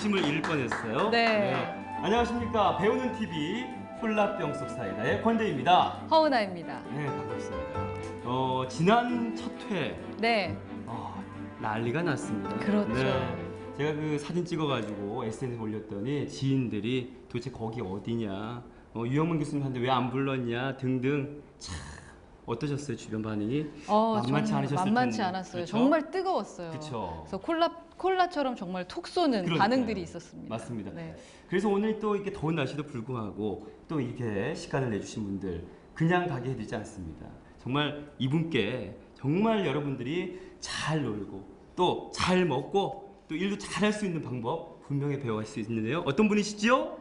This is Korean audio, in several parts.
중심을 잃을 뻔했어요. 네. 안녕하십니까. 배우는 TV 콜라병 속 사이다의 권대입니다. 허은아입니다. 네, 반갑습니다. 지난 첫 회 네. 난리가 났습니다. 그렇죠. 제가 그 사진 찍어가지고 SNS에 올렸더니 지인들이 도대체 거기 어디냐, 유영문 교수님한테 왜 안 불렀냐 등등. 참 어떠셨어요? 주변 반응이? 만만치 않으셨을 텐데. 만만치 않았어요. 그렇죠? 정말 뜨거웠어요. 그렇죠. 그래서 콜라처럼 정말 툭 쏘는 그러니까요. 반응들이 있었습니다. 맞습니다. 네. 그래서 오늘 또 이렇게 더운 날씨도 불구하고 또 이렇게 시간을 내주신 분들 그냥 가게 해드리지 않습니다. 정말 이분께 정말 여러분들이 잘 놀고 또 잘 먹고 또 일도 잘할 수 있는 방법 분명히 배워갈 수 있는데요. 어떤 분이시죠?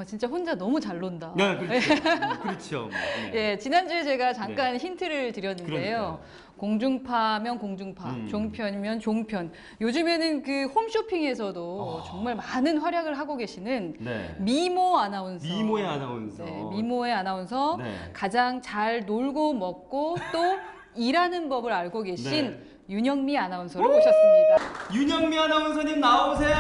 진짜 혼자 너무 잘 논다. 네, 그렇죠. 그렇죠. 네. 예, 지난주에 제가 잠깐 힌트를 드렸는데요. 그러니까요. 공중파면 공중파, 종편이면 종편. 요즘에는 그 홈쇼핑에서도 정말 많은 활약을 하고 계시는 네. 미모 아나운서. 미모의 아나운서. 네, 미모의 아나운서. 네. 가장 잘 놀고 먹고 또 일하는 법을 알고 계신 네. 윤영미 아나운서를 모셨습니다. 윤영미 아나운서님 나오세요.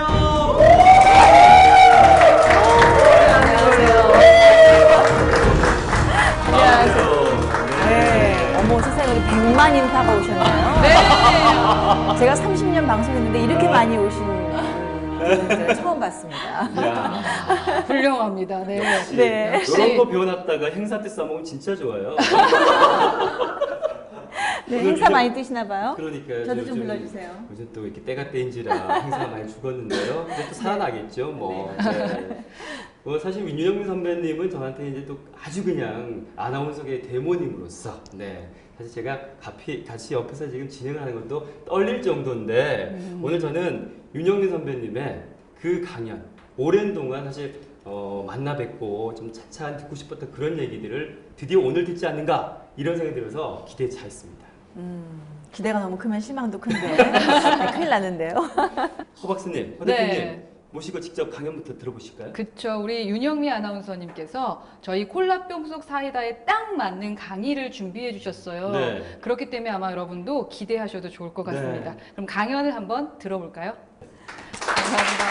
네. 어머 세상에 우리 100만 인파가 오셨나요? 네. 제가 30년 방송했는데 이렇게 많이 오신 분은 제가 처음 봤습니다. 이야, 훌륭합니다. 네. 네. 이런 거 배워놨다가 행사 때 써먹으면 진짜 좋아요. 네, 행사 많이 뜨시나 봐요? 그러니까요. 저도 좀 요즘- 불러주세요. 요즘 또 이렇게 때가 때인지라 행사가 많이 죽었는데요. 이제 또 살아나겠죠, 뭐. 네. 사실 윤영민 선배님은 저한테 이제 또 아주 그냥 아나운서계의 대모님으로서, 네. 사실 제가 같이 옆에서 지금 진행을 하는 것도 떨릴 정도인데, 오늘 저는 윤영민 선배님의 그 강연, 오랜 동안 사실 만나 뵙고 좀 차차 듣고 싶었던 그런 얘기들을 드디어 오늘 듣지 않는가, 이런 생각이 들어서 기대에 차 있습니다. 기대가 너무 크면 실망도 큰데 네, 큰일 나는데요. 허 박사님, 허 네. 대표님 모시고 직접 강연부터 들어보실까요? 그쵸. 우리 윤영미 아나운서님께서 저희 콜라병 속 사이다에 딱 맞는 강의를 준비해 주셨어요. 네. 그렇기 때문에 아마 여러분도 기대하셔도 좋을 것 같습니다. 네. 그럼 강연을 한번 들어볼까요? 감사합니다.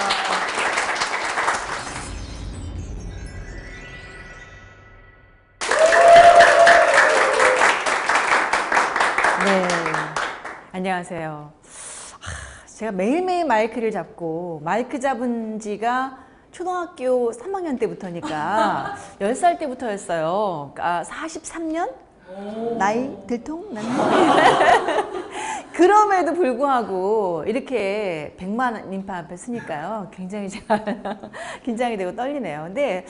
네, 안녕하세요. 제가 매일매일 마이크를 잡고 마이크 잡은 지가 초등학교 3학년 때부터니까 10살 때부터였어요. 그러니까 43년? 나이 들통? 그럼에도 불구하고 이렇게 100만 인파 앞에 서니까요. 굉장히 제가 긴장이 되고 떨리네요. 근데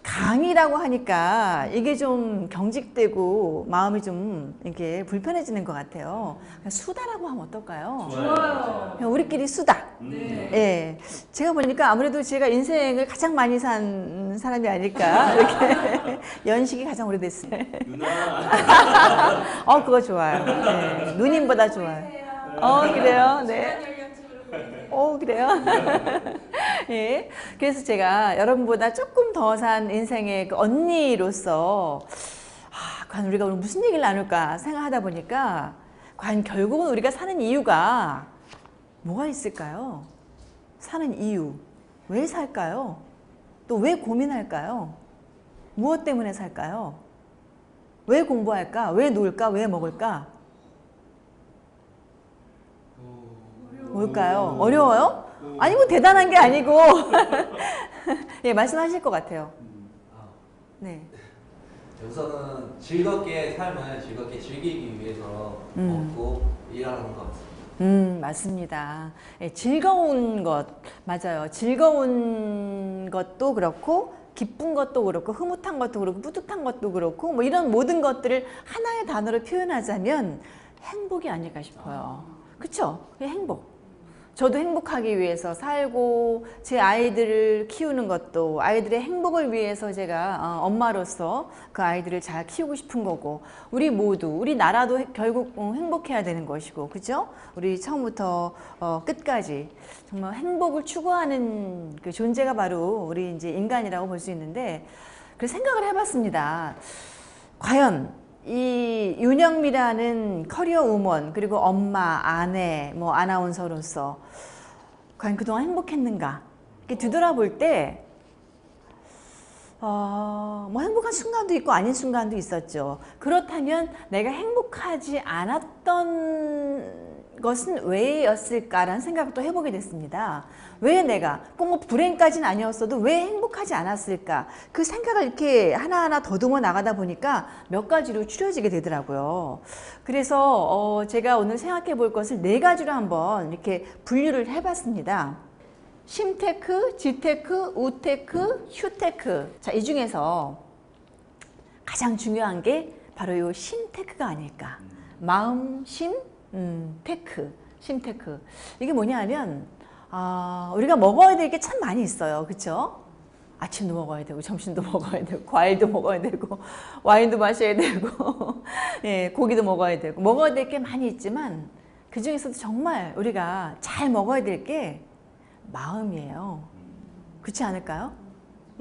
강의라고 하니까 이게 좀 경직되고 마음이 좀 이렇게 불편해지는 것 같아요. 수다라고 하면 어떨까요? 좋아요. 그냥 우리끼리 수다. 네. 예. 제가 보니까 아무래도 제가 인생을 가장 많이 산 사람이 아닐까. 이렇게 연식이 가장 오래됐어요. 누나. 그거 좋아요. 네. 누님보다 좋아요. 그래요? 네. 그래요? 예. 그래서 제가 여러분보다 조금 더 산 인생의 그 언니로서, 과연 우리가 오늘 무슨 얘기를 나눌까 생각하다 보니까, 과연 결국은 우리가 사는 이유가 뭐가 있을까요? 사는 이유. 왜 살까요? 또 왜 고민할까요? 무엇 때문에 살까요? 왜 공부할까? 왜 놀까? 왜 먹을까? 뭘까요? 어려워요? 아니 뭐 대단한 게 아니고 예, 말씀하실 것 같아요. 네. 우선은 즐겁게 삶을 즐겁게 즐기기 위해서 먹고 일하는 것 같습니다. 맞습니다. 예, 즐거운 것 맞아요. 즐거운 것도 그렇고 기쁜 것도 그렇고 흐뭇한 것도 그렇고 뿌듯한 것도 그렇고 뭐 이런 모든 것들을 하나의 단어로 표현하자면 행복이 아닐까 싶어요. 그쵸? 그게 행복. 저도 행복하기 위해서 살고 제 아이들을 키우는 것도 아이들의 행복을 위해서 제가 엄마로서 그 아이들을 잘 키우고 싶은 거고 우리 모두 우리 나라도 결국 행복해야 되는 것이고 그죠? 우리 처음부터 끝까지 정말 행복을 추구하는 그 존재가 바로 우리 이제 인간이라고 볼 수 있는데 그 생각을 해봤습니다. 과연 이 윤영미라는 커리어 우먼 그리고 엄마, 아내, 뭐 아나운서로서 과연 그동안 행복했는가? 이렇게 뒤돌아볼 때 뭐 행복한 순간도 있고 아닌 순간도 있었죠. 그렇다면 내가 행복하지 않았던 것은 왜였을까라는 생각을 또 해보게 됐습니다. 왜 내가 꼭 뭐 불행까지는 아니었어도 왜 행복하지 않았을까? 그 생각을 이렇게 하나하나 더듬어 나가다 보니까 몇 가지로 추려지게 되더라고요. 그래서 제가 오늘 생각해 볼 것을 4가지로 한번 이렇게 분류를 해봤습니다. 심테크, 지테크, 우테크, 휴테크. 자, 이 중에서 가장 중요한 게 바로 이 심테크가 아닐까. 마음, 심, 테크, 심테크. 이게 뭐냐 하면, 우리가 먹어야 될 게 참 많이 있어요. 그쵸? 아침도 먹어야 되고, 점심도 먹어야 되고, 과일도 먹어야 되고, 와인도 마셔야 되고, 예, 고기도 먹어야 되고, 먹어야 될 게 많이 있지만, 그 중에서도 정말 우리가 잘 먹어야 될 게 마음이에요. 그렇지 않을까요?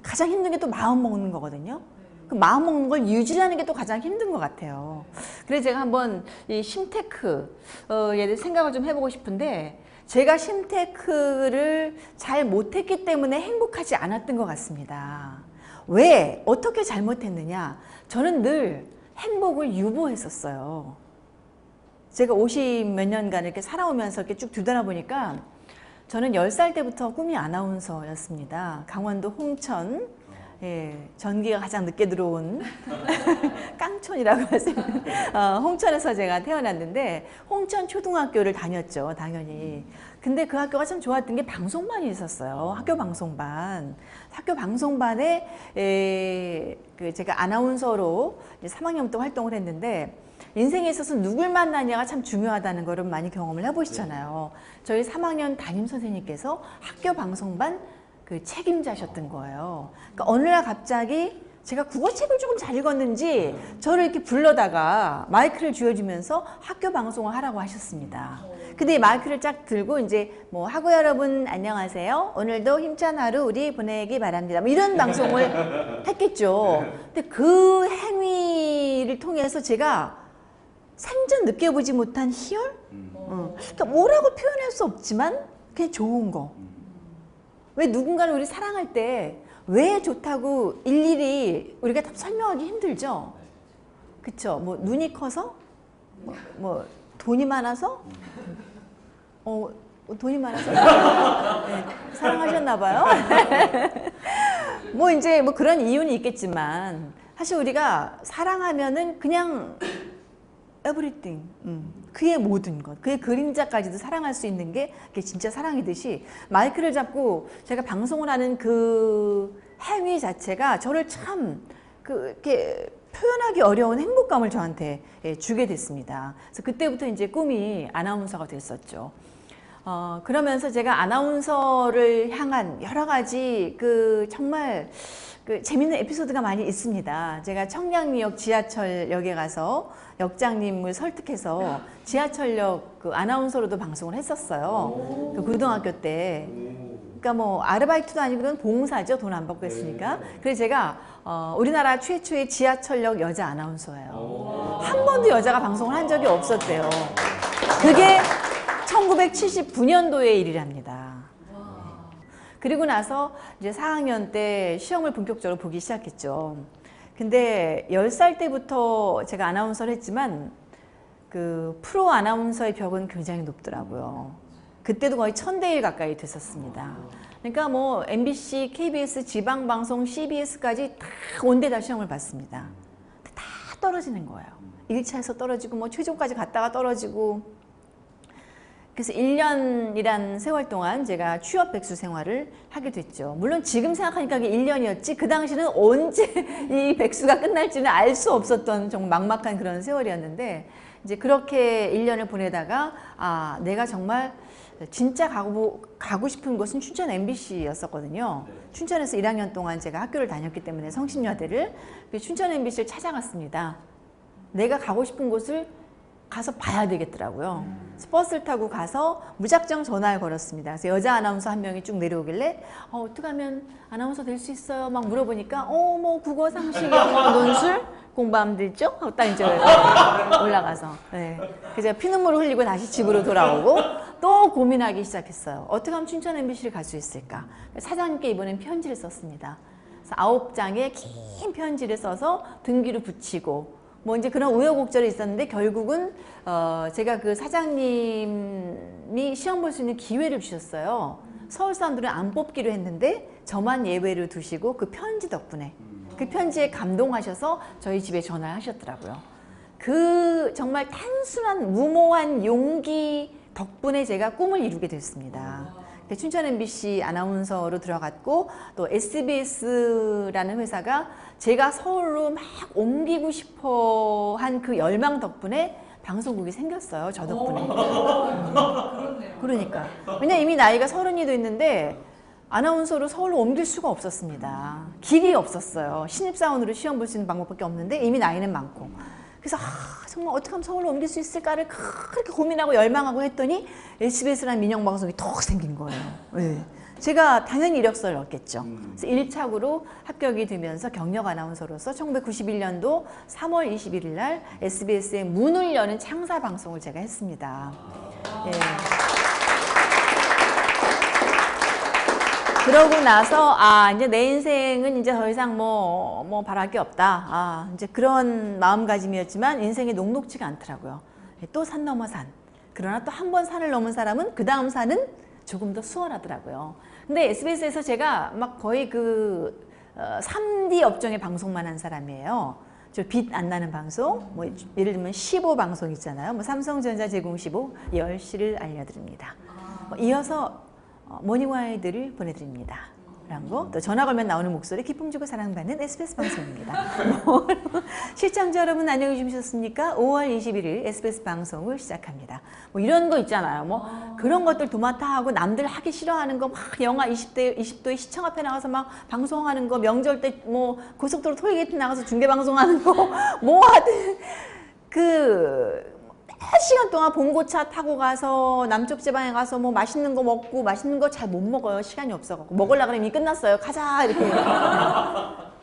가장 힘든 게 또 마음 먹는 거거든요. 그 마음 먹는 걸 유지하는 게 또 가장 힘든 것 같아요. 그래서 제가 한번 이 심테크에 생각을 좀 해보고 싶은데, 제가 심테크를 잘 못했기 때문에 행복하지 않았던 것 같습니다. 왜? 어떻게 잘못했느냐? 저는 늘 행복을 유보했었어요. 제가 50 몇 년간 이렇게 살아오면서 이렇게 쭉 뒤돌아보니까 저는 10살 때부터 꿈이 아나운서였습니다. 강원도 홍천, 예, 전기가 가장 늦게 들어온 깡촌이라고 할 수 있는 홍천에서 제가 태어났는데 홍천 초등학교를 다녔죠, 당연히. 근데 그 학교가 참 좋았던 게 방송반이 있었어요. 학교 방송반. 학교 방송반에 제가 아나운서로 이제 3학년부터 활동을 했는데 인생에 있어서 누굴 만나냐가 참 중요하다는 거를 많이 경험을 해보시잖아요. 저희 3학년 담임 선생님께서 학교 방송반 그 책임자셨던 거예요. 그러니까 어느 날 갑자기 제가 국어책을 조금 잘 읽었는지 저를 이렇게 불러다가 마이크를 쥐어주면서 학교 방송을 하라고 하셨습니다. 근데 이 마이크를 쫙 들고 이제 뭐 학우 여러분 안녕하세요. 오늘도 힘찬 하루 우리 보내기 바랍니다. 뭐 이런 방송을 했겠죠. 근데 그 행위를 통해서 제가 생전 느껴보지 못한 희열? 그러니까 뭐라고 표현할 수 없지만 그냥 좋은 거. 왜 누군가를 우리 사랑할 때 왜 좋다고 일일이 우리가 다 설명하기 힘들죠? 그쵸? 뭐 눈이 커서? 뭐 돈이 많아서? 돈이 많아서? 네, 사랑하셨나 봐요. 뭐 이제 뭐 그런 이유는 있겠지만 사실 우리가 사랑하면은 그냥 everything, 그의 모든 것, 그의 그림자까지도 사랑할 수 있는 게 그게 진짜 사랑이듯이 마이크를 잡고 제가 방송을 하는 그 행위 자체가 저를 참 이렇게 표현하기 어려운 행복감을 저한테 주게 됐습니다. 그래서 그때부터 이제 꿈이 아나운서가 됐었죠. 그러면서 제가 아나운서를 향한 여러 가지 정말 재밌는 에피소드가 많이 있습니다. 제가 청량리역 지하철역에 가서 역장님을 설득해서 지하철역 아나운서로도 방송을 했었어요. 그 고등학교 때. 그러니까 뭐 아르바이트도 아니고 그건 봉사죠. 돈 안 받고 했으니까. 그래서 제가 우리나라 최초의 지하철역 여자 아나운서예요. 한 번도 여자가 방송을 한 적이 없었대요. 그게 1979년도의 일이랍니다. 그리고 나서 이제 4학년 때 시험을 본격적으로 보기 시작했죠. 근데 10살 때부터 제가 아나운서를 했지만 그 프로 아나운서의 벽은 굉장히 높더라고요. 그때도 거의 1000대 1 가까이 됐었습니다. 그러니까 뭐 MBC, KBS, 지방방송, CBS까지 다 온데다 시험을 봤습니다. 다 떨어지는 거예요. 1차에서 떨어지고 뭐 최종까지 갔다가 떨어지고. 그래서 1년이란 세월 동안 제가 취업 백수 생활을 하게 됐죠. 물론 지금 생각하니까 그게 1년이었지 그 당시는 언제 이 백수가 끝날지는 알 수 없었던 정말 막막한 그런 세월이었는데 이제 그렇게 1년을 보내다가 내가 정말 진짜 가고 싶은 곳은 춘천 MBC였었거든요. 춘천에서 1학년 동안 제가 학교를 다녔기 때문에 성심여대를 춘천 MBC를 찾아갔습니다. 내가 가고 싶은 곳을 가서 봐야 되겠더라고요. 버스를 타고 가서 무작정 전화를 걸었습니다. 그래서 여자 아나운서 한 명이 쭉 내려오길래 어떻게 하면 아나운서 될 수 있어요? 막 물어보니까 뭐 국어, 상식, 영어, 논술 공부하면 되죠? 딱 이제 올라가서 그래서 제가 피눈물을 흘리고 다시 집으로 돌아오고 또 고민하기 시작했어요. 어떻게 하면 춘천 MBC를 갈 수 있을까? 사장님께 이번엔 편지를 썼습니다. 그래서 9장의 긴 편지를 써서 등기를 붙이고 뭐 이제 그런 우여곡절이 있었는데 결국은 제가 그 사장님이 시험 볼 수 있는 기회를 주셨어요. 서울 사람들은 안 뽑기로 했는데 저만 예외를 두시고 그 편지 덕분에 그 편지에 감동하셔서 저희 집에 전화를 하셨더라고요. 그 정말 단순한 무모한 용기 덕분에 제가 꿈을 이루게 됐습니다. 춘천 MBC 아나운서로 들어갔고 또 SBS라는 회사가 제가 서울로 막 옮기고 싶어 한 그 열망 덕분에 방송국이 생겼어요. 저 덕분에. 그러니까. 왜냐면 이미 나이가 30이 됐는데 아나운서로 서울로 옮길 수가 없었습니다. 길이 없었어요. 신입사원으로 시험 볼 수 있는 방법밖에 없는데 이미 나이는 많고. 그래서 정말 어떻게 하면 서울로 옮길 수 있을까를 그렇게 고민하고 열망하고 했더니 SBS라는 민영방송이 턱 생긴 거예요. 네. 제가 당연히 이력서를 넣었겠죠. 그래서 1차구로 합격이 되면서 경력 아나운서로서 1991년도 3월 21일 날 SBS의 문을 여는 창사 방송을 제가 했습니다. 예. 그러고 나서 이제 내 인생은 이제 더 이상 뭐 바랄 게 없다. 이제 그런 마음가짐이었지만 인생이 녹록지가 않더라고요. 또 산 넘어 산. 그러나 또 한 번 산을 넘은 사람은 그 다음 산은 조금 더 수월하더라고요. 근데 SBS에서 제가 막 거의 그 3D 업종의 방송만 한 사람이에요. 저 빛 안 나는 방송, 뭐 예를 들면 15 방송 있잖아요. 뭐 삼성전자 제공 15 10시를 알려드립니다. 이어서 모닝와이드를 보내드립니다. 라고 또 전화 걸면 나오는 목소리 기쁨 주고 사랑받는 SBS 방송입니다. 시청자 여러분 안녕히 주무셨습니까? 5월 21일 SBS 방송을 시작합니다. 뭐 이런 거 있잖아요. 뭐 그런 것들 도맡아 하고 남들 하기 싫어하는 거 막 영하 20도에 시청 앞에 나가서 막 방송하는 거 명절 때 뭐 고속도로 톨게이트 나가서 중계 방송하는 거 뭐 하든 몇 시간 동안 봉고차 타고 가서 남쪽 지방에 가서 뭐 맛있는 거 먹고 맛있는 거 잘 못 먹어요. 시간이 없어갖고 먹으려고 그러면 이미 끝났어요. 가자 이렇게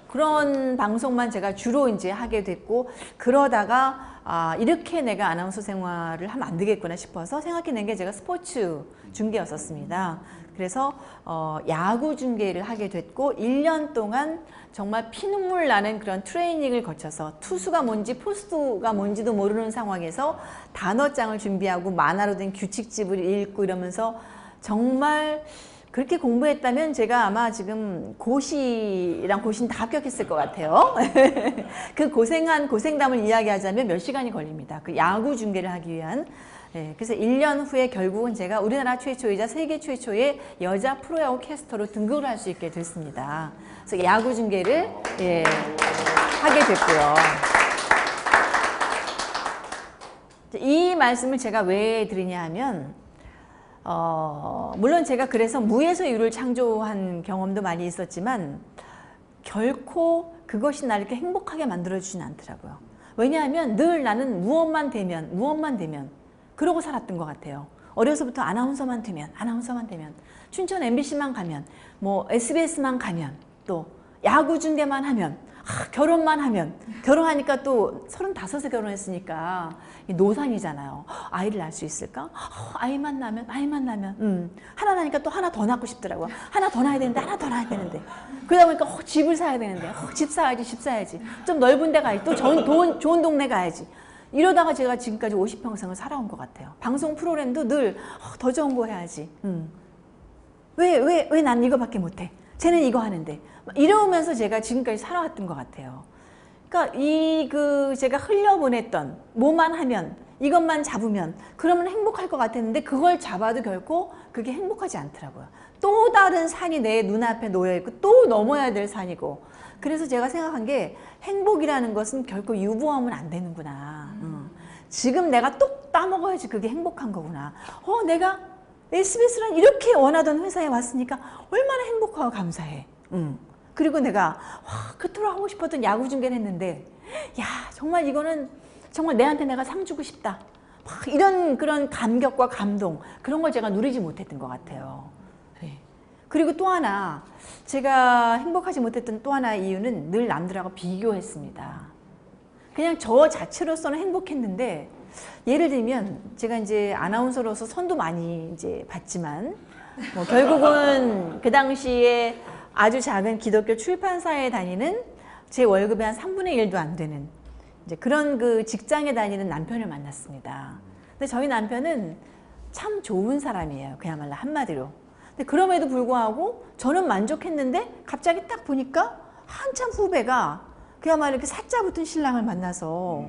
그런 방송만 제가 주로 이제 하게 됐고 그러다가 이렇게 내가 아나운서 생활을 하면 안 되겠구나 싶어서 생각해낸 게 제가 스포츠 중계였었습니다. 그래서 야구 중계를 하게 됐고 1년 동안 정말 피눈물 나는 그런 트레이닝을 거쳐서 투수가 뭔지 포수가 뭔지도 모르는 상황에서 단어장을 준비하고 만화로 된 규칙집을 읽고 이러면서 정말 그렇게 공부했다면 제가 아마 지금 고시랑 고시는 다 합격했을 것 같아요. 그 고생한 고생담을 이야기하자면 몇 시간이 걸립니다. 그 야구 중계를 하기 위한. 그래서 1년 후에 결국은 제가 우리나라 최초이자 세계 최초의 여자 프로야구 캐스터로 등극을 할 수 있게 됐습니다. 그래서 야구 중계를 하게 됐고요. 이 말씀을 제가 왜 드리냐 하면 물론 제가 그래서 무에서 유를 창조한 경험도 많이 있었지만 결코 그것이 나를 이렇게 행복하게 만들어주진 않더라고요. 왜냐하면 늘 나는 무엇만 되면 그러고 살았던 것 같아요. 어려서부터 아나운서만 되면 춘천 MBC만 가면 뭐 SBS만 가면 또 야구 중계만 하면 결혼만 하면 결혼하니까 또 35에 결혼했으니까 노산이잖아요. 아이를 낳을 수 있을까? 아이만 나면 하나 나니까 또 하나 더 낳고 싶더라고요. 하나 더 낳아야 되는데 그러다 보니까 집을 사야 되는데 집 사야지 좀 넓은 데 가야지 또 좋은 동네 가야지 이러다가 제가 지금까지 50평생을 살아온 것 같아요. 방송 프로그램도 늘 더 좋은 거 해야지. 왜 난 이거밖에 못해? 쟤는 이거 하는데. 이러면서 제가 지금까지 살아왔던 것 같아요. 그러니까 제가 흘려보냈던 뭐만 하면 이것만 잡으면 그러면 행복할 것 같았는데 그걸 잡아도 결코 그게 행복하지 않더라고요. 또 다른 산이 내 눈앞에 놓여있고 또 넘어야 될 산이고 그래서 제가 생각한 게 행복이라는 것은 결코 유보하면 안 되는구나. 지금 내가 똑 따먹어야지 그게 행복한 거구나. 내가 SBS란 이렇게 원하던 회사에 왔으니까 얼마나 행복하고 감사해. 그리고 내가 그토록 하고 싶었던 야구 중계를 했는데 야 정말 이거는 정말 내한테 내가 상 주고 싶다. 이런 그런 감격과 감동 그런 걸 제가 누리지 못했던 것 같아요. 그리고 또 하나 제가 행복하지 못했던 또 하나의 이유는 늘 남들하고 비교했습니다. 그냥 저 자체로서는 행복했는데 예를 들면 제가 이제 아나운서로서 선도 많이 이제 받지만 뭐 결국은 그 당시에 아주 작은 기독교 출판사에 다니는 제 월급의 한 3분의 1도 안 되는 이제 그런 그 직장에 다니는 남편을 만났습니다. 근데 저희 남편은 참 좋은 사람이에요. 그야말로 한마디로. 근데 그럼에도 불구하고 저는 만족했는데 갑자기 딱 보니까 한참 후배가 그야말로 이렇게 사짜 붙은 신랑을 만나서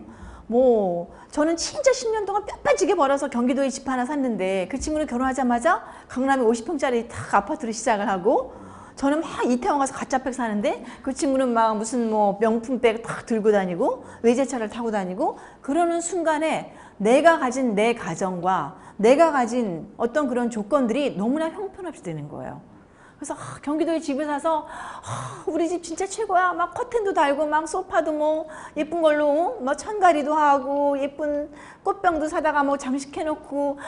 뭐 저는 진짜 10년 동안 뼈 빠지게 벌어서 경기도에 집 하나 샀는데 그 친구는 결혼하자마자 강남에 50평짜리 탁 아파트를 시작을 하고 저는 막 이태원 가서 가짜백 사는데 그 친구는 막 무슨 뭐 명품백 탁 들고 다니고 외제차를 타고 다니고 그러는 순간에 내가 가진 내 가정과 내가 가진 어떤 그런 조건들이 너무나 형편없이 되는 거예요. 그래서 경기도에 집을 사서 우리 집 진짜 최고야. 막 커튼도 달고 막 소파도 뭐 예쁜 걸로 뭐 천가리도 하고 예쁜 꽃병도 사다가 뭐 장식해놓고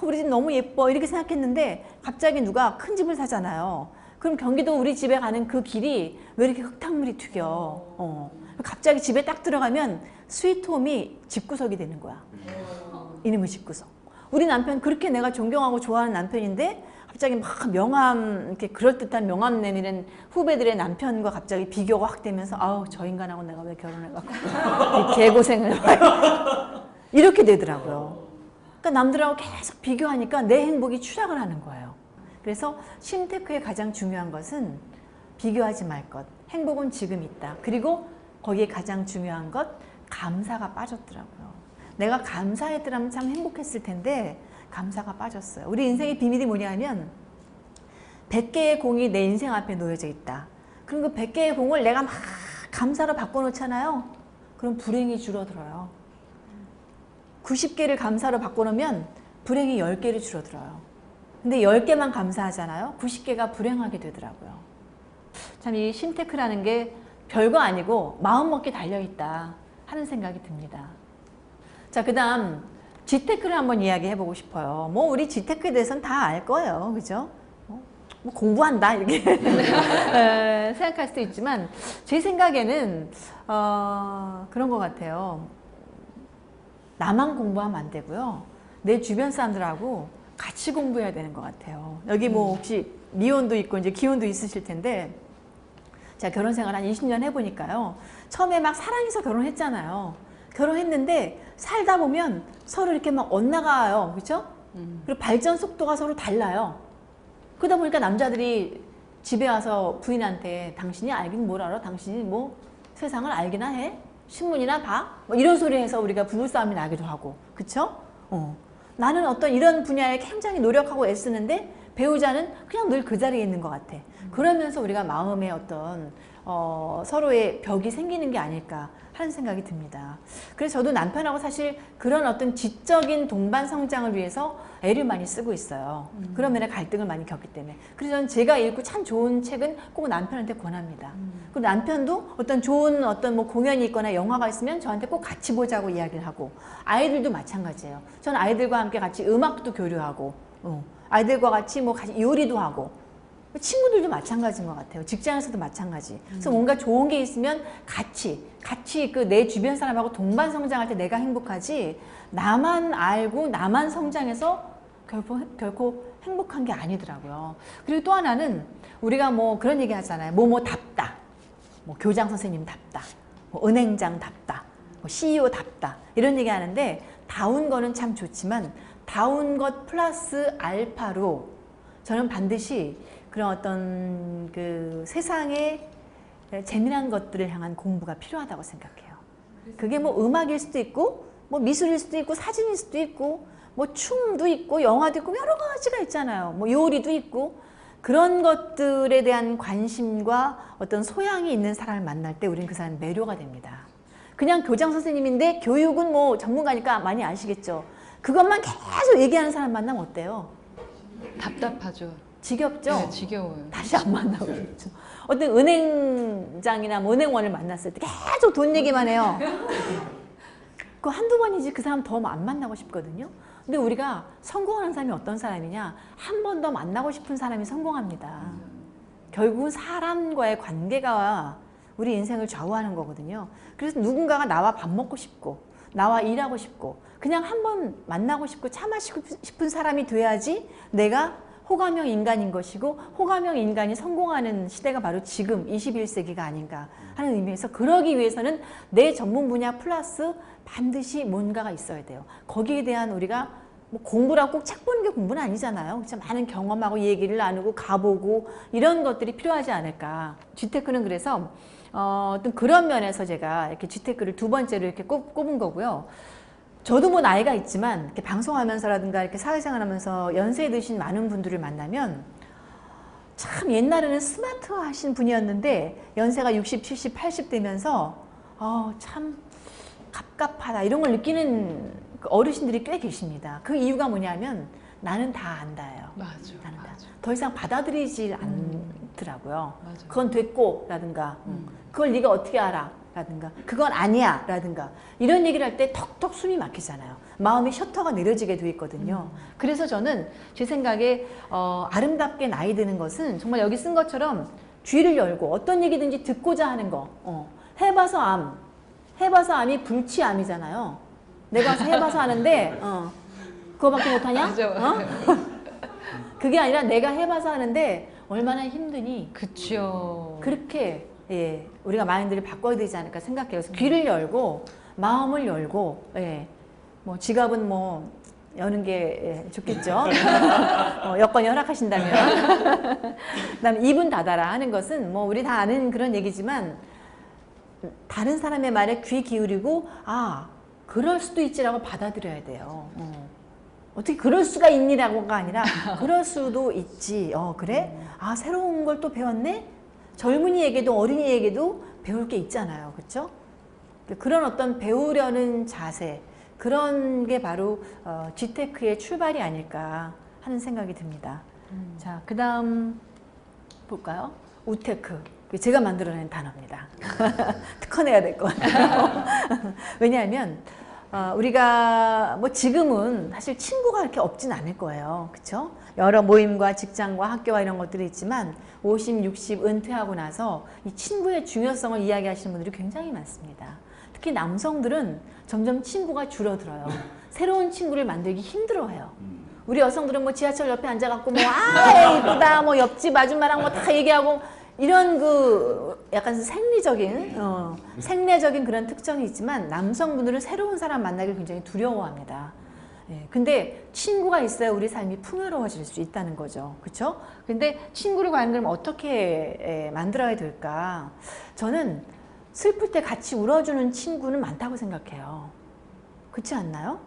우리 집 너무 예뻐 이렇게 생각했는데 갑자기 누가 큰 집을 사잖아요. 그럼 경기도 우리 집에 가는 그 길이 왜 이렇게 흙탕물이 튀겨. 갑자기 집에 딱 들어가면 스위트홈이 집구석이 되는 거야. 이놈의 집구석. 우리 남편 그렇게 내가 존경하고 좋아하는 남편인데 갑자기 막 명함 이렇게 그럴듯한 명함 내미는 후배들의 남편과 갑자기 비교가 확 되면서 아우 저 인간하고 내가 왜 결혼해갖고 이 개고생을 이렇게 되더라고요. 그러니까 남들하고 계속 비교하니까 내 행복이 추락을 하는 거예요. 그래서 심테크의 가장 중요한 것은 비교하지 말 것. 행복은 지금 있다. 그리고 거기에 가장 중요한 것 감사가 빠졌더라고요. 내가 감사했더라면 참 행복했을 텐데 감사가 빠졌어요. 우리 인생의 비밀이 뭐냐면 100개의 공이 내 인생 앞에 놓여져 있다. 그럼 그 100개의 공을 내가 막 감사로 바꿔놓잖아요. 그럼 불행이 줄어들어요. 90개를 감사로 바꿔놓으면 불행이 10개로 줄어들어요. 근데 10개만 감사하잖아요. 90개가 불행하게 되더라고요. 참 이 심테크라는 게 별거 아니고 마음먹기 달려있다 하는 생각이 듭니다. 자, 그 다음 지테크를 한번 이야기해보고 싶어요. 뭐 우리 지테크에 대해서는 다 알 거예요. 그죠? 뭐 공부한다 이렇게 생각할 수도 있지만 제 생각에는 그런 것 같아요. 나만 공부하면 안 되고요. 내 주변 사람들하고 같이 공부해야 되는 것 같아요. 여기 뭐 혹시 미혼도 있고 이제 기혼도 있으실 텐데 제가 결혼 생활 한 20년 해보니까요. 처음에 막 사랑해서 결혼했잖아요. 결혼했는데 살다 보면 서로 이렇게 막 엇나가요. 그렇죠? 그리고 발전 속도가 서로 달라요. 그러다 보니까 남자들이 집에 와서 부인한테 당신이 알긴 뭘 알아? 당신이 뭐 세상을 알기나 해? 신문이나 봐? 뭐 이런 소리 해서 우리가 부부싸움이 나기도 하고. 그렇죠? 나는 어떤 이런 분야에 굉장히 노력하고 애쓰는데 배우자는 그냥 늘 그 자리에 있는 것 같아. 그러면서 우리가 마음에 어떤 서로의 벽이 생기는 게 아닐까 하는 생각이 듭니다. 그래서 저도 남편하고 사실 그런 어떤 지적인 동반 성장을 위해서 애를 많이 쓰고 있어요. 그런 면에 갈등을 많이 겪기 때문에. 그래서 저는 제가 읽고 참 좋은 책은 꼭 남편한테 권합니다. 그리고 남편도 어떤 좋은 어떤 뭐 공연이 있거나 영화가 있으면 저한테 꼭 같이 보자고 이야기를 하고 아이들도 마찬가지예요. 저는 아이들과 함께 같이 음악도 교류하고 아이들과 같이 뭐 같이 요리도 하고 친구들도 마찬가지인 것 같아요. 직장에서도 마찬가지. 그래서 뭔가 좋은 게 있으면 같이 그 내 주변 사람하고 동반 성장할 때 내가 행복하지 나만 알고 나만 성장해서 결코 행복한 게 아니더라고요. 그리고 또 하나는 우리가 뭐 그런 얘기 하잖아요. 답다. 뭐 교장 선생님답다. 뭐 은행장답다. 뭐 CEO답다. 이런 얘기 하는데 다운 거는 참 좋지만 다운 것 플러스 알파로 저는 반드시 그런 어떤 그 세상의 재미난 것들을 향한 공부가 필요하다고 생각해요. 그게 뭐 음악일 수도 있고 뭐 미술일 수도 있고 사진일 수도 있고 뭐 춤도 있고 영화도 있고 여러 가지가 있잖아요. 뭐 요리도 있고 그런 것들에 대한 관심과 어떤 소양이 있는 사람을 만날 때 우리는 그 사람이 매료가 됩니다. 그냥 교장 선생님인데 교육은 뭐 전문가니까 많이 아시겠죠. 그것만 계속 얘기하는 사람 만나면 어때요? 답답하죠. 지겹죠? 네, 지겨워요. 다시 안 만나고 싶죠. 어떤 은행장이나 뭐 은행원을 만났을 때 계속 돈 얘기만 해요. 그 한두 번이지 그 사람 더 안 만나고 싶거든요. 근데 우리가 성공하는 사람이 어떤 사람이냐? 한 번 더 만나고 싶은 사람이 성공합니다. 결국은 사람과의 관계가 우리 인생을 좌우하는 거거든요. 그래서 누군가가 나와 밥 먹고 싶고 나와 일하고 싶고 그냥 한번 만나고 싶고 참아시고 싶은 사람이 돼야지 내가 호감형 인간인 것이고 호감형 인간이 성공하는 시대가 바로 지금 21세기가 아닌가 하는 의미에서 그러기 위해서는 내 전문 분야 플러스 반드시 뭔가가 있어야 돼요. 거기에 대한 우리가 뭐 공부라고 꼭 책 보는 게 공부는 아니잖아요. 진짜 많은 경험하고 얘기를 나누고 가보고 이런 것들이 필요하지 않을까. G테크는 그래서 어떤 그런 면에서 제가 이렇게 G테크를 두 번째로 이렇게 꼽은 거고요. 저도 뭐 나이가 있지만 이렇게 방송하면서라든가 이렇게 사회생활하면서 연세 드신 많은 분들을 만나면 참 옛날에는 스마트하신 분이었는데 연세가 60, 70, 80 되면서 참 갑갑하다 이런 걸 느끼는 어르신들이 꽤 계십니다. 그 이유가 뭐냐면 나는 다 안다예요. 맞아. 나는 다. 더 이상 받아들이지 않더라고요. 맞아. 그건 됐고 라든가 그걸 네가 어떻게 알아 라든가 그건 아니야 라든가 이런 얘기를 할 때 턱턱 숨이 막히잖아요. 마음의 셔터가 내려지게 돼 있거든요. 그래서 저는 제 생각에 아름답게 나이 드는 것은 정말 여기 쓴 것처럼 귀를 열고 어떤 얘기든지 듣고자 하는 거. 해봐서 암이 불치암이잖아요. 내가 해봐서 하는데 그거밖에 못하냐? 맞아. 그게 아니라 내가 해봐서 하는데 얼마나 힘드니? 그쵸. 그렇게 우리가 마인드를 바꿔야 되지 않을까 생각해요. 그래서 귀를 열고 마음을 열고 뭐 지갑은 뭐 여는 게 좋겠죠. 여건이 허락하신다면. 그다음에 입은 닫아라 하는 것은 뭐 우리 다 아는 그런 얘기지만 다른 사람의 말에 귀 기울이고 그럴 수도 있지라고 받아들여야 돼요. 어떻게 그럴 수가 있니라고가 아니라 그럴 수도 있지. 그래? 새로운 걸 또 배웠네? 젊은이에게도 어린이에게도 배울 게 있잖아요. 그렇죠? 그런 어떤 배우려는 자세 그런 게 바로 G테크의 출발이 아닐까 하는 생각이 듭니다. 자, 그 다음 볼까요? 우테크. 제가 만들어낸 단어입니다. 특허내야 될 것 같아요. 왜냐하면 우리가 뭐 지금은 사실 친구가 그렇게 없진 않을 거예요. 그렇죠? 여러 모임과 직장과 학교와 이런 것들이 있지만 50, 60 은퇴하고 나서 이 친구의 중요성을 이야기하시는 분들이 굉장히 많습니다. 특히 남성들은 점점 친구가 줄어들어요. 새로운 친구를 만들기 힘들어해요. 우리 여성들은 뭐 지하철 옆에 앉아갖고 뭐 이쁘다 뭐 옆집 아줌마랑 뭐 다 얘기하고 이런 그 약간 생리적인 그런 특성이 있지만 남성분들은 새로운 사람 만나기를 굉장히 두려워합니다. 근데 친구가 있어야 우리 삶이 풍요로워질 수 있다는 거죠. 그렇죠? 근데 친구를 과연 그럼 어떻게 만들어야 될까? 저는 슬플 때 같이 울어주는 친구는 많다고 생각해요. 그렇지 않나요?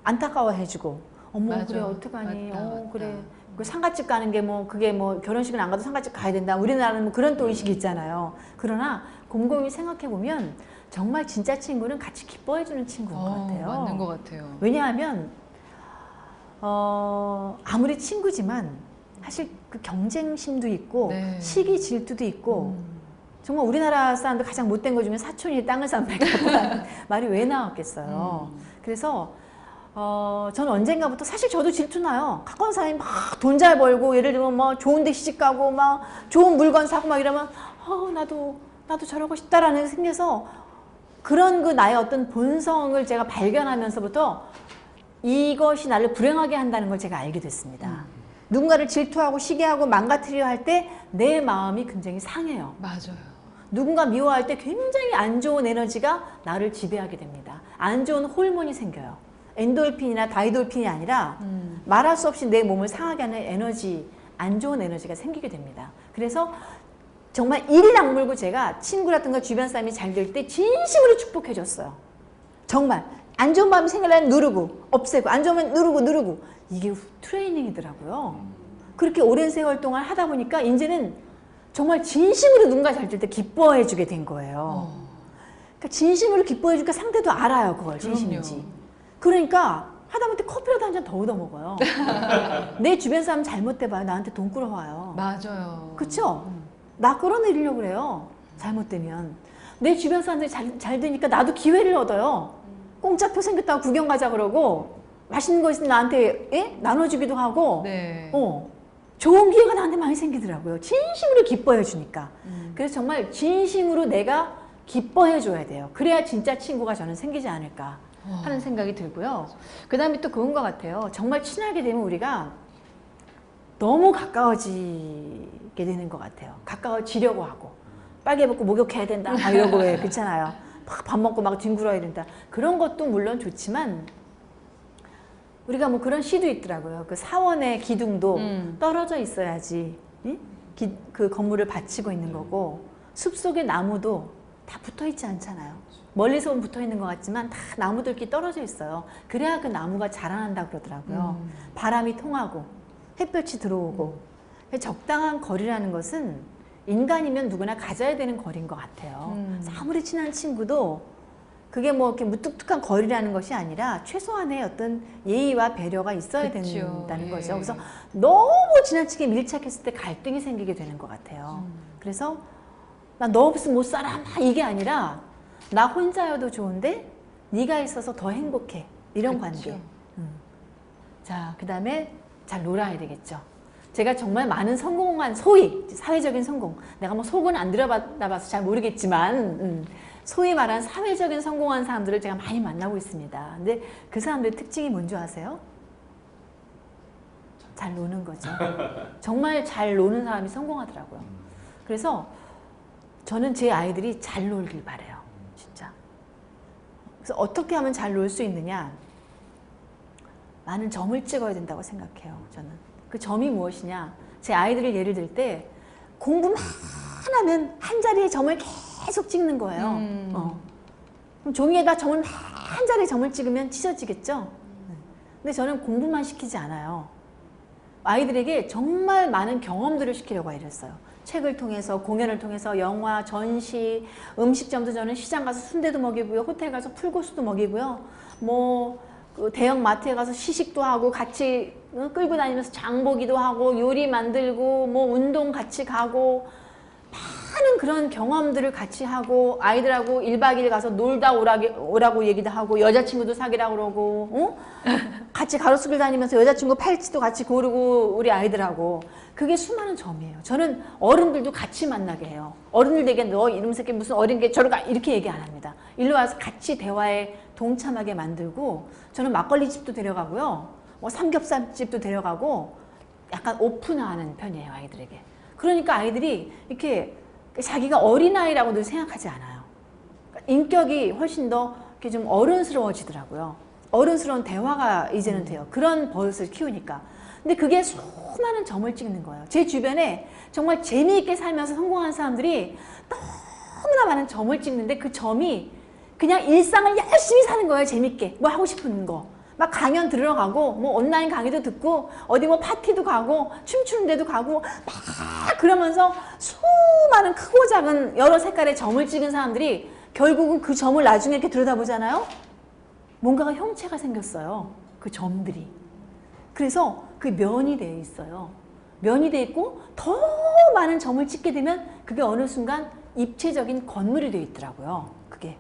안타까워해주고 어머 맞아. 그래 어떡하니 맞다. 그래 그 상가집 가는 게 뭐 그게 뭐 결혼식은 안 가도 상가집 가야 된다. 우리나라는 뭐 그런 또 의식이 있잖아요. 그러나 곰곰이 생각해 보면 정말 진짜 친구는 같이 기뻐해주는 친구인 것 같아요. 맞는 것 같아요. 왜냐하면 아무리 친구지만 사실 그 경쟁심도 있고 네. 시기 질투도 있고 정말 우리나라 사람들 가장 못된 것 중에 사촌이 땅을 산 백합이라는 말이 왜 나왔겠어요. 그래서 저는 언젠가부터 사실 저도 질투나요. 가까운 사람이 막 돈 잘 벌고 예를 들면 뭐 좋은 데 시집 가고 막 좋은 물건 사고 막 이러면 나도 저러고 싶다라는 게 생겨서 그런 그 나의 어떤 본성을 제가 발견하면서부터 이것이 나를 불행하게 한다는 걸 제가 알게 됐습니다. 누군가를 질투하고 시기하고 망가뜨려 할 때 내 마음이 굉장히 상해요. 맞아요. 누군가 미워할 때 굉장히 안 좋은 에너지가 나를 지배하게 됩니다. 안 좋은 호르몬이 생겨요. 엔돌핀이나 다이돌핀이 아니라 말할 수 없이 내 몸을 상하게 하는 에너지, 안 좋은 에너지가 생기게 됩니다. 그래서 정말 이를 악물고 제가 친구라든가 주변 사람이 잘 될 때 진심으로 축복해 줬어요. 정말 안 좋은 마음이 생기려면 누르고 없애고 안 좋으면 누르고 이게 트레이닝이더라고요. 그렇게 오랜 세월 동안 하다 보니까 이제는 정말 진심으로 누군가 잘 될 때 기뻐해 주게 된 거예요. 그러니까 진심으로 기뻐해 주니까 상대도 알아요. 그걸 진심인지. 그럼요. 그러니까 하다못해 커피라도 한 잔 더 얻어 먹어요. 내 주변 사람 잘못돼봐요. 나한테 돈 끌어와요. 맞아요. 그쵸? 나 끌어내리려고 그래요. 잘못되면. 내 주변 사람들이 잘 되니까 나도 기회를 얻어요. 공짜표 생겼다고 구경 가자 그러고 맛있는 거 있으면 나한테 나눠주기도 하고 네. 좋은 기회가 나한테 많이 생기더라고요. 진심으로 기뻐해 주니까. 그래서 정말 진심으로 내가 기뻐해 줘야 돼요. 그래야 진짜 친구가 저는 생기지 않을까 하는 생각이 들고요. 그 다음에 또 그건 것 같아요. 정말 친하게 되면 우리가 너무 가까워지게 되는 것 같아요. 가까워지려고 하고 빨개 벗고 목욕해야 된다 막 이러고 왜 그렇잖아요. 막 밥 먹고 막 뒹굴어야 된다. 그런 것도 물론 좋지만 우리가 뭐 그런 시도 있더라고요. 그 사원의 기둥도 떨어져 있어야지 그 건물을 받치고 있는 거고 숲속의 나무도 다 붙어 있지 않잖아요. 멀리서 보면 붙어 있는 것 같지만 다 나무들끼리 떨어져 있어요. 그래야 그 나무가 자라난다 그러더라고요. 바람이 통하고 햇볕이 들어오고 적당한 거리라는 것은 인간이면 누구나 가져야 되는 거리인 것 같아요. 아무리 친한 친구도 그게 뭐 이렇게 무뚝뚝한 거리라는 것이 아니라 최소한의 어떤 예의와 배려가 있어야 그쵸. 된다는 예. 거죠. 그래서 너무 지나치게 밀착했을 때 갈등이 생기게 되는 것 같아요. 그래서 나 너 없으면 못 살아 막 이게 아니라 나 혼자여도 좋은데 네가 있어서 더 행복해 이런 그쵸. 관계. 자, 그 다음에 잘 놀아야 되겠죠. 제가 정말 많은 성공한 소위 사회적인 성공, 내가 뭐 속은 안 들여다봐서 잘 모르겠지만 소위 말한 사회적인 성공한 사람들을 제가 많이 만나고 있습니다. 근데 그 사람들의 특징이 뭔지 아세요? 잘 노는 거죠. 정말 잘 노는 사람이 성공하더라고요. 그래서 저는 제 아이들이 잘 놀길 바래요. 진짜. 그래서 어떻게 하면 잘 놀 수 있느냐? 많은 점을 찍어야 된다고 생각해요. 저는. 그 점이 무엇이냐? 제 아이들을 예를 들 때 공부만 하면 한 자리에 점을 계속 찍는 거예요. 그럼 종이에다 점을 한 자리에 점을 찍으면 찢어지겠죠? 근데 저는 공부만 시키지 않아요. 아이들에게 정말 많은 경험들을 시키려고 애렸어요. 책을 통해서, 공연을 통해서, 영화, 전시, 음식점도 저는 시장 가서 순대도 먹이고요. 호텔 가서 풀고수도 먹이고요. 뭐 그 대형 마트에 가서 시식도 하고 같이 끌고 다니면서 장보기도 하고 요리 만들고 뭐 운동 같이 가고 많은 그런 경험들을 같이 하고 아이들하고 1박 2일 가서 놀다 오라고 얘기도 하고 여자친구도 사귀라고 그러고 같이 가로수길 다니면서 여자친구 팔찌도 같이 고르고 우리 아이들하고 그게 수많은 점이에요. 저는 어른들도 같이 만나게 해요. 어른들에게 너 이름 새끼 무슨 어린 게 저리 가 이렇게 얘기 안 합니다. 일로 와서 같이 대화에 동참하게 만들고 저는 막걸리집도 데려가고요. 뭐 삼겹살집도 데려가고 약간 오픈하는 편이에요. 아이들에게. 그러니까 아이들이 이렇게 자기가 어린아이라고 늘 생각하지 않아요. 인격이 훨씬 더 이렇게 좀 어른스러워지더라고요. 어른스러운 대화가 이제는 돼요. 그런 버릇을 키우니까. 근데 그게 수많은 점을 찍는 거예요. 제 주변에 정말 재미있게 살면서 성공한 사람들이 너무나 많은 점을 찍는데 그 점이 그냥 일상을 열심히 사는 거예요. 재밌게. 뭐 하고 싶은 거. 막 강연 들어가고 뭐 온라인 강의도 듣고 어디 뭐 파티도 가고 춤추는 데도 가고 막 그러면서 수많은 크고 작은 여러 색깔의 점을 찍은 사람들이 결국은 그 점을 나중에 이렇게 들여다보잖아요. 뭔가가 형체가 생겼어요. 그 점들이. 그래서 그 면이 돼 있어요. 면이 돼 있고 더 많은 점을 찍게 되면 그게 어느 순간 입체적인 건물이 돼 있더라고요. 그게.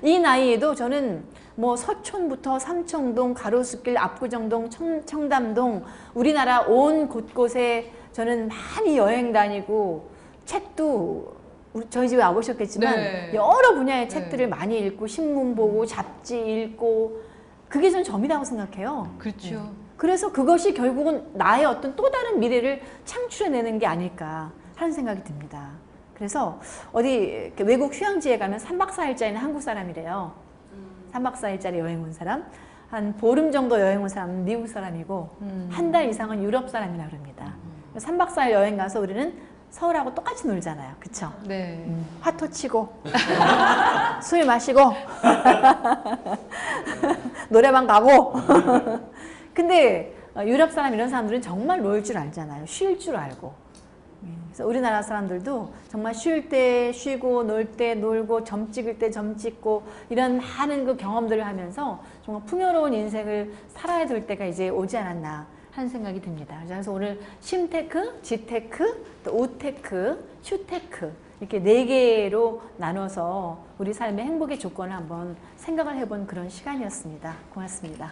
이 나이에도 저는 뭐 서촌부터 삼청동, 가로수길, 압구정동, 청담동 우리나라 온 곳곳에 저는 많이 여행 다니고 책도 저희 집에 와보셨겠지만 네. 여러 분야의 책들을 네. 많이 읽고 신문 보고 잡지 읽고 그게 전 점이라고 생각해요. 그렇죠. 그래서 그것이 결국은 나의 어떤 또 다른 미래를 창출해내는 게 아닐까 하는 생각이 듭니다. 그래서 어디 외국 휴양지에 가면 3박 4일짜리는 한국 사람이래요. 3박 4일짜리 여행 온 사람. 한 보름 정도 여행 온 사람은 미국 사람이고 한 달 이상은 유럽 사람이라 그럽니다. 3박 4일 여행 가서 우리는 서울하고 똑같이 놀잖아요. 그쵸? 네. 화토 치고 술 마시고 노래방 가고 근데 유럽 사람 이런 사람들은 정말 놀 줄 알잖아요. 쉴 줄 알고. 그래서 우리나라 사람들도 정말 쉴 때 쉬고 놀 때 놀고 점 찍을 때 점 찍고 이런 많은 그 경험들을 하면서 정말 풍요로운 인생을 살아야 될 때가 이제 오지 않았나 하는 생각이 듭니다. 그래서 오늘 심테크, 지테크, 또 우테크, 슈테크 이렇게 4개로 나눠서 우리 삶의 행복의 조건을 한번 생각을 해본 그런 시간이었습니다. 고맙습니다.